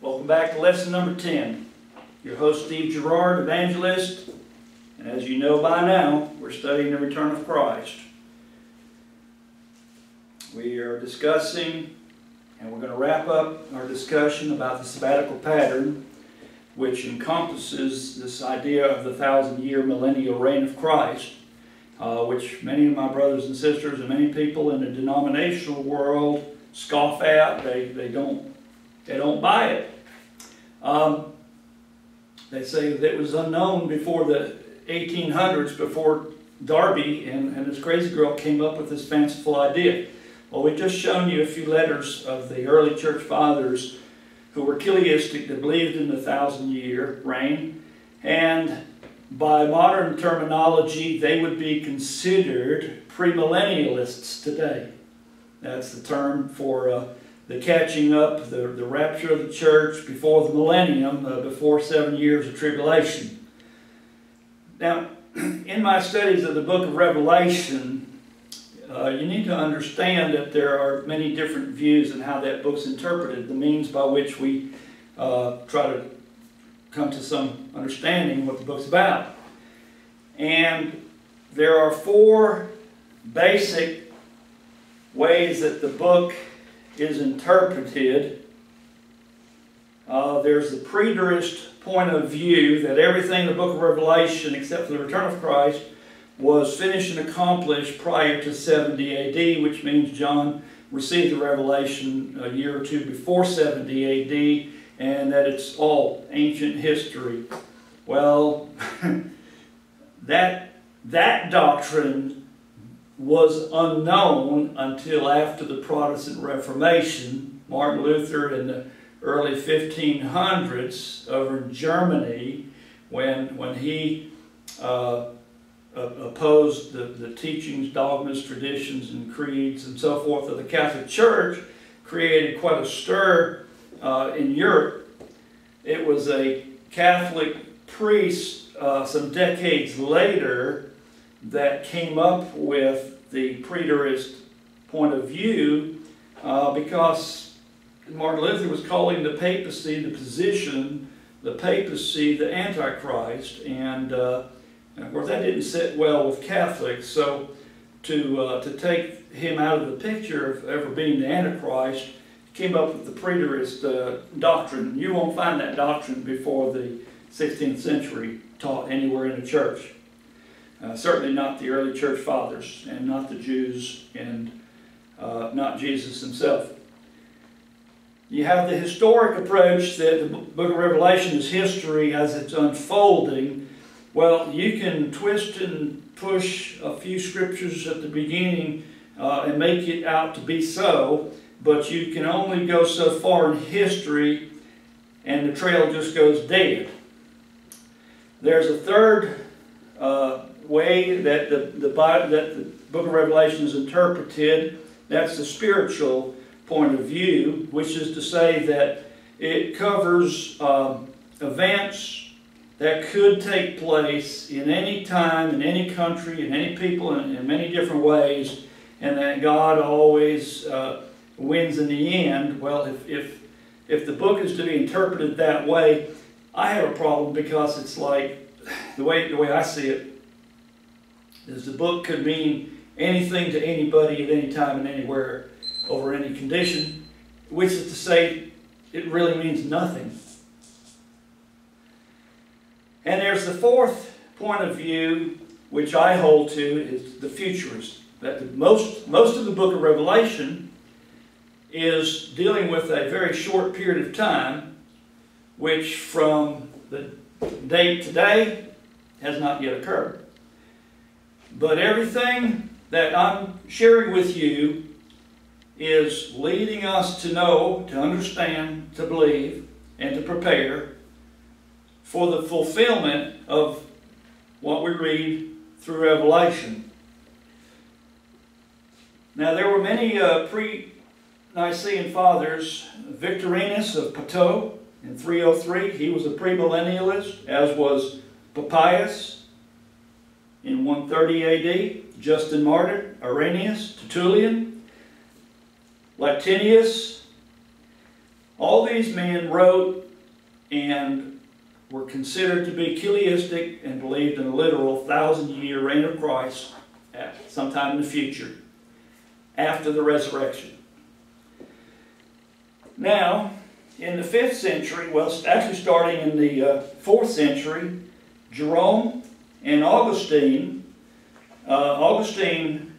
Welcome back to lesson number 10. Your host, Jarrard, Evangelist. And as you know by now, we're studying the return of Christ. We are discussing, and we're going to wrap up our discussion about the sabbatical pattern, which encompasses this idea of the 1,000-year millennial reign of Christ, which many of my brothers and sisters and many people in the denominational world scoff at. They don't buy it. They say that it was unknown before the 1800s, before Darby and this crazy girl came up with this fanciful idea. Well, we've just shown you a few letters of the early church fathers who were chiliastic, that believed in the 1,000-year reign, and by modern terminology, they would be considered premillennialists today. That's the term for the catching up, the rapture of the church before the millennium, before 7 years of tribulation. Now, in my studies of the book of Revelation, you need to understand that there are many different views in how that book's interpreted, the means by which we try to come to some understanding of what the book's about. And there are four basic ways that the book is interpreted. There's the preterist point of view that everything in the book of Revelation, except for the return of Christ, was finished and accomplished prior to 70 AD, which means John received the revelation a year or two before 70 AD, and that it's all ancient history. Well, that doctrine was unknown until after the Protestant Reformation. Martin Luther in the early 1500s over in Germany, when he opposed the teachings, dogmas, traditions, and creeds, and so forth of the Catholic Church, created quite a stir in Europe. It was a Catholic priest some decades later that came up with the preterist point of view because Martin Luther was calling the papacy, the position, the papacy, the Antichrist, and of course that didn't sit well with Catholics. So to take him out of the picture of ever being the Antichrist, came up with the preterist doctrine. You won't find that doctrine before the 16th century taught anywhere in the church. Certainly not the early church fathers, and not the Jews, and not Jesus himself. You have the historic approach that the book of Revelation is history as it's unfolding. Well, you can twist and push a few scriptures at the beginning and make it out to be so, but you can only go so far in history, and the trail just goes dead. There's a third way that the book of Revelation is interpreted. That's the spiritual point of view, which is to say that it covers events that could take place in any time, in any country, in any people, in many different ways, and that God always wins in the end. Well, if the book is to be interpreted that way, I have a problem, because it's like, the way I see it, is the book could mean anything to anybody at any time and anywhere over any condition, which is to say it really means nothing. And there's the fourth point of view, which I hold to, is the futurist. That most of the book of Revelation is dealing with a very short period of time, which from the date today has not yet occurred. But everything that I'm sharing with you is leading us to know, to understand, to believe, and to prepare for the fulfillment of what we read through Revelation. Now, there were many pre-Nicene fathers. Victorinus of Poitiers in 303, he was a premillennialist, as was Papias in 130 AD, Justin Martyr, Irenaeus, Tertullian, Latinius, All these men wrote and were considered to be chiliastic and believed in a literal 1,000-year reign of Christ at sometime in the future, after the resurrection. Now, in the 5th century, well, actually starting in the 4th century, Jerome and Augustine, Augustine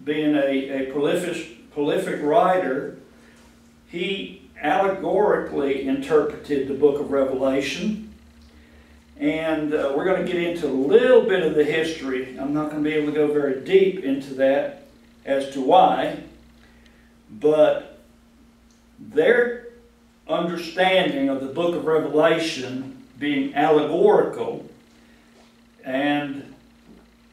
being a prolific writer, he allegorically interpreted the book of Revelation. And we're going to get into a little bit of the history. I'm not going to be able to go very deep into that as to why, but their understanding of the book of Revelation being allegorical and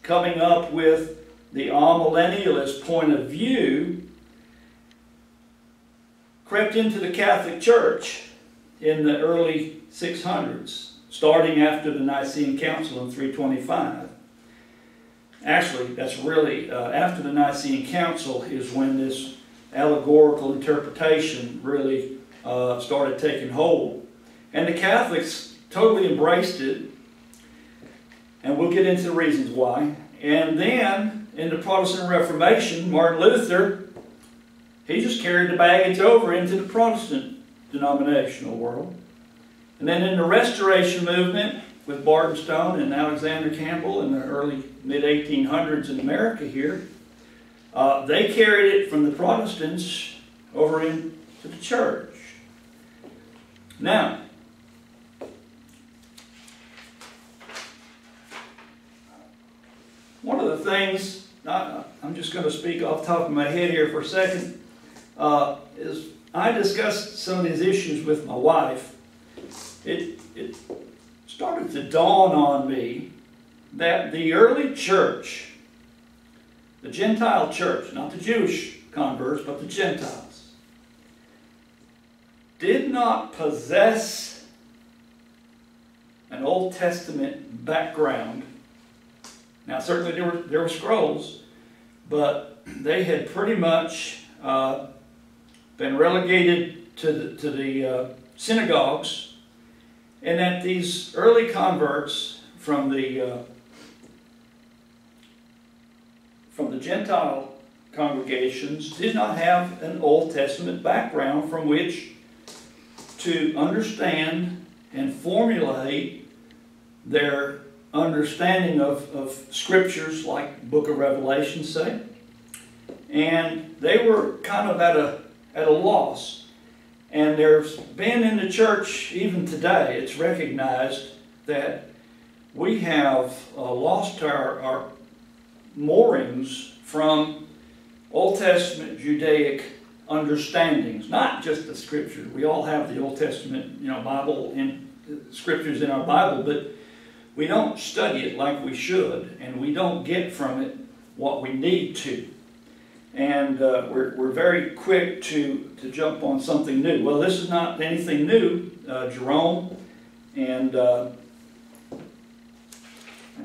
coming up with the amillennialist point of view crept into the Catholic Church in the early 600s, starting after the Nicene Council in 325. Actually, that's really after the Nicene Council is when this allegorical interpretation really started taking hold. And the Catholics totally embraced it, and we'll get into the reasons why. And then, in the Protestant Reformation, Martin Luther, he just carried the baggage over into the Protestant denominational world. And then in the Restoration movement with Barton Stone and Alexander Campbell in the early mid-1800s in America here, they carried it from the Protestants over into the church. Now, one of the things, I'm just going to speak off the top of my head here for a second, is I discussed some of these issues with my wife. It started to dawn on me that the early church, the Gentile church, not the Jewish converts, but the Gentiles, did not possess an Old Testament background. Now, certainly there were scrolls, but they had pretty much been relegated to the synagogues, and that these early converts from the Gentile congregations did not have an Old Testament background from which to understand and formulate their understanding of scriptures like the book of Revelation, say. And they were kind of at a loss. And there's been in the church, even today, it's recognized that we have lost our moorings from Old Testament Judaic understandings, not just the Scripture. We all have the Old Testament, Bible and Scriptures in our Bible, but we don't study it like we should, and we don't get from it what we need to. And we're very quick to jump on something new. Well, this is not anything new. Jerome and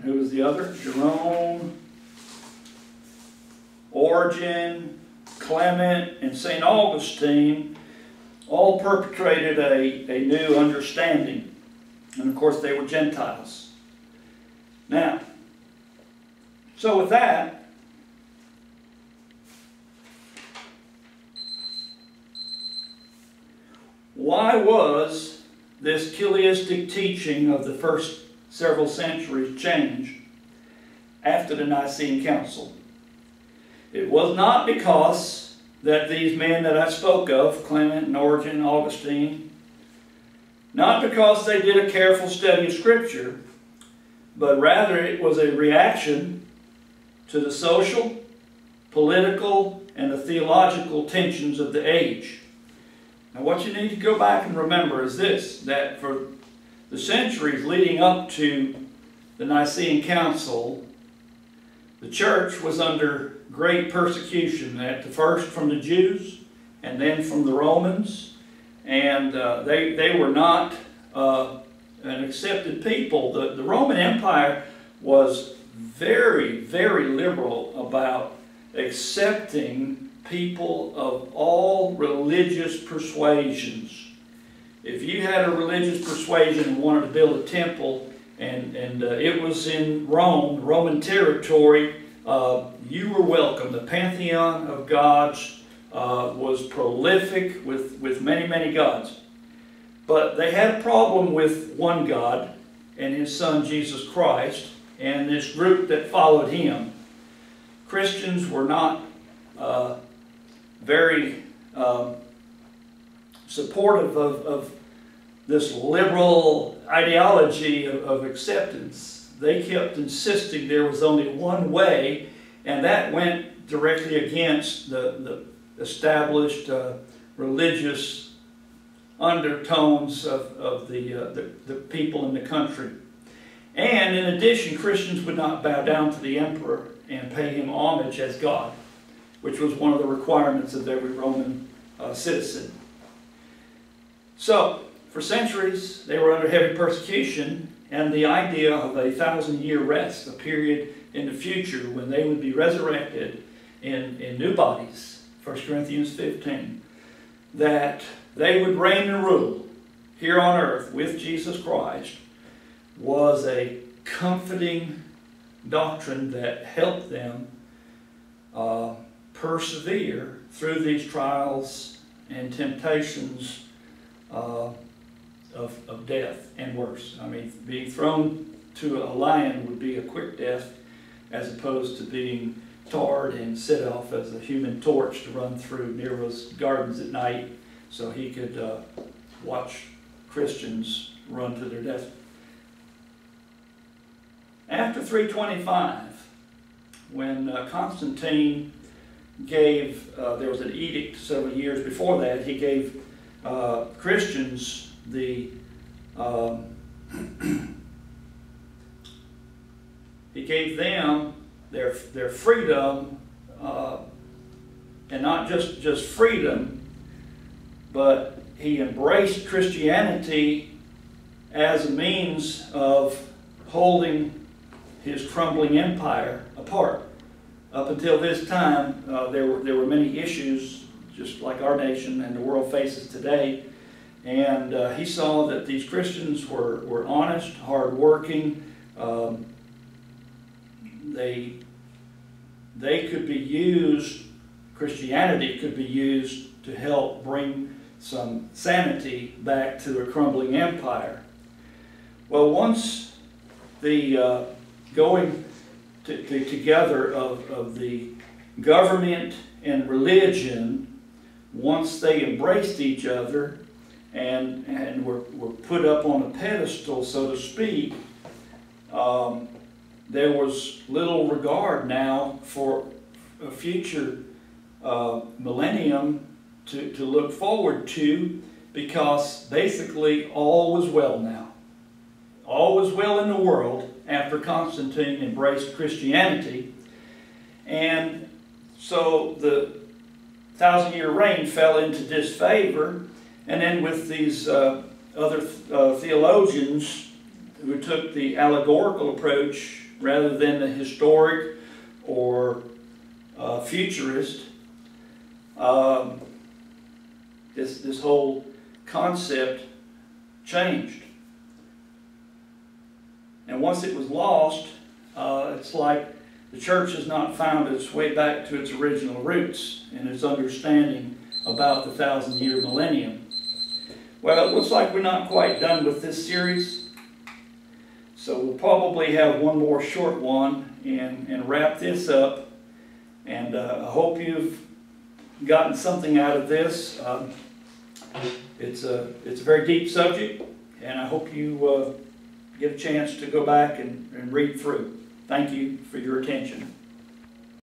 who was the other? Jerome, Origen, Clement, and St. Augustine all perpetrated a new understanding. And of course they were Gentiles. Now, so with that, why was this chiliastic teaching of the first several centuries changed after the Nicene Council? It was not because that these men that I spoke of, Clement and Origen and Augustine, not because they did a careful study of Scripture, but rather it was a reaction to the social, political, and the theological tensions of the age. Now what you need to go back and remember is this, that for the centuries leading up to the Nicene Council, the church was under great persecution, at the first from the Jews and then from the Romans, and they were not an accepted people. The Roman Empire was very, very liberal about accepting people of all religious persuasions. if you had a religious persuasion and wanted to build a temple, and it was in Rome, Roman territory, you were welcome. The pantheon of gods was prolific with many, many gods. But they had a problem with one God and his son Jesus Christ and this group that followed him. Christians were not very supportive of this liberal ideology of acceptance. They kept insisting there was only one way, and that went directly against the established religious undertones of the people in the country. And in addition, Christians would not bow down to the emperor and pay him homage as God, which was one of the requirements of every Roman citizen. So, for centuries, they were under heavy persecution, and the idea of a 1,000-year rest, a period in the future when they would be resurrected in new bodies, 1 Corinthians 15, that they would reign and rule here on earth with Jesus Christ, was a comforting doctrine that helped them persevere through these trials and temptations of death and worse. I mean, being thrown to a lion would be a quick death as opposed to being tarred and set off as a human torch to run through Nero's gardens at night so he could watch Christians run to their death. After 325, when Constantine gave, there was an edict several years before that, he gave Christians the, he gave them their freedom, and not just freedom, but he embraced Christianity as a means of holding his crumbling empire apart. Up until this time, there were many issues, just like our nation and the world faces today. And he saw that these Christians were honest, hardworking. They could be used, Christianity could be used to help bring some sanity back to their crumbling empire. Well, once the going together of the government and religion, once they embraced each other and were put up on a pedestal, so to speak, there was little regard now for a future millennium to look forward to, because basically all was well now. All was well in the world after Constantine embraced Christianity. And so the 1,000-year reign fell into disfavor. And then with these other theologians who took the allegorical approach rather than the historic or futurist, this whole concept changed. And once it was lost, it's like the church has not found its way back to its original roots and its understanding about the 1,000-year millennium. Well, it looks like we're not quite done with this series, so we'll probably have one more short one and wrap this up. And I hope you've gotten something out of this. It's a very deep subject, and I hope you get a chance to go back and read through. Thank you for your attention.